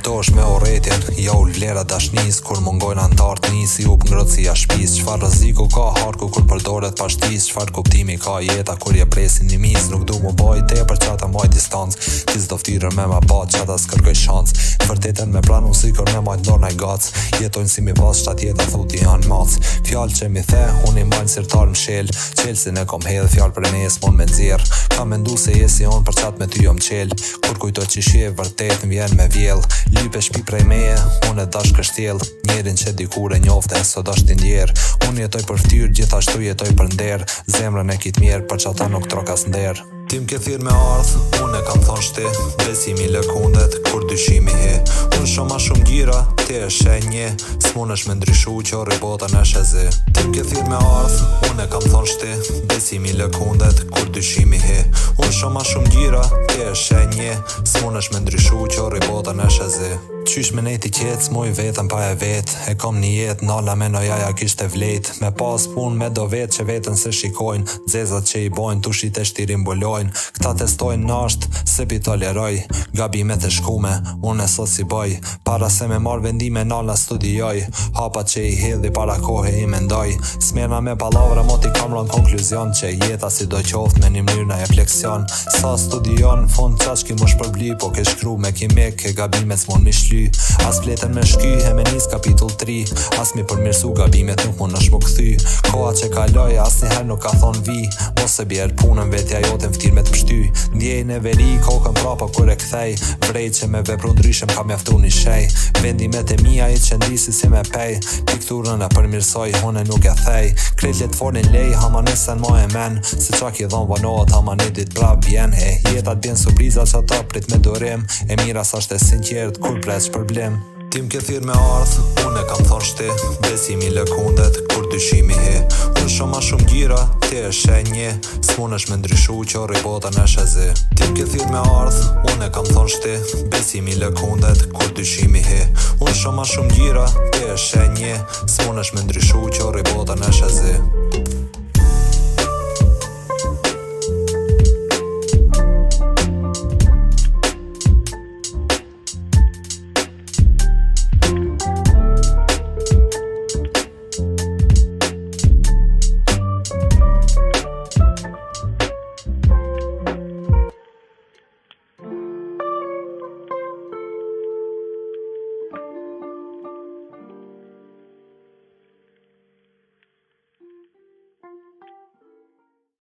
Përtosh me orretjen, ja ul vlera dashnis. Kur mungojnë antartë nisi up ngrotësia shpis. Çfarë rreziku ka harku kur përdoret pa shtis. Çfarë kuptimi ka jeta kur je presin një mis. Nuk du mu boj tepër çata maj distancë. Ti s'do ftyrën me ma bat çata s'kërkoj shans. Vërtetën me pranu sikur me majt nor naj gac. Jetojnë si mi pas shtat jeta thuti janë mac. Fjallë që mi the, unë i mbajnë sirtar m'shel. Qelsin e kom hedh fjallë për mes mon me nxirr. Ka mendu se jesi on për qat me ty jom qel. Kur kujto që shje vërtet m'vjen me vjell. Lype shpi prej meje, unë e dash kështjell. Njerin që dikur e njofte, so dash ti ndjer. Unë jetoj për ftyr, gjithashtu jetoj për nder. Zemrën e kit mirë, për qata nuk trokas nder. Tim ke thirr me ardh, unë e kam thon shti. Besimi lëkundet, kur dyshimi he. Unë shumë ma shumë gjira, ti e shenje. S'munesh me ndryshu qorri bota në shezi. Tim ke thirr me ardh, unë e kam thon shti. Besimi lëkundet, kur dyshimi he. Unë shumë ma shumë gjira, ti e shenje. S'munesh me ndryshu qorri bota në shezi. Qysh me nejti qec, muj vetën pa e vet. E kom një jet, nalla me nojaja kishte vlet. Me pas pun me do vet që vetën se shikojnë. Dzezat që i bojnë, tushit e shtirin bolojnë. Këta testojnë nasht, se pi toleroj. Gabimet e shkume, unë e sot si boj. Para se me marr vendime nalla studioj. Hapat që i hedhi para kohe i mendoj. Smerna me palavra moti kamron konkluzion. Që jeta si do qoft me një mënyrë na e fleksion. Sa studion, fond qash ki mush përbly. Po ke shkru me kimek, ke gabimet s'mon mi shly. As fletën me shky, he me nis kapitull 3. As mi përmirësu gabimet nuk mun është mu këthy. Koha që kaloj, as njëher nuk ka thon vi. Mos se bjerë punën, vetja jote m'ftir me t'pështy. Ndjejnë e veri, kokën prapa kur e kthej. Vrejt që me vepru ndryshem ka mjaftu një shej. Vendimet e mija i që ndisi si me pej. Pikturën e përmirësoj, hone nuk e thej. Kretlet fornin lej, hama nisen ma e men. Se qa ki dhon vanohet, hama një dit prap vjen. Jetat bjen surpriza që ta prit me dorim. E mira sa shte sinqert, kur pres problem. Tim ke thirr me ardh, unë e kam thon shti. Besimi lëkundet, kur dyshimi he. Unë shumë ma shumë gjira, ti e shenje. S'munesh me ndryshu qorri bota në shezi. Tim ke thirr me ardh, unë e kam thon shti. Besimi lëkundet, kur dyshimi he. Unë shumë ma shumë gjira, ti e shenje. S'munesh me ndryshu qorri bota në shezi.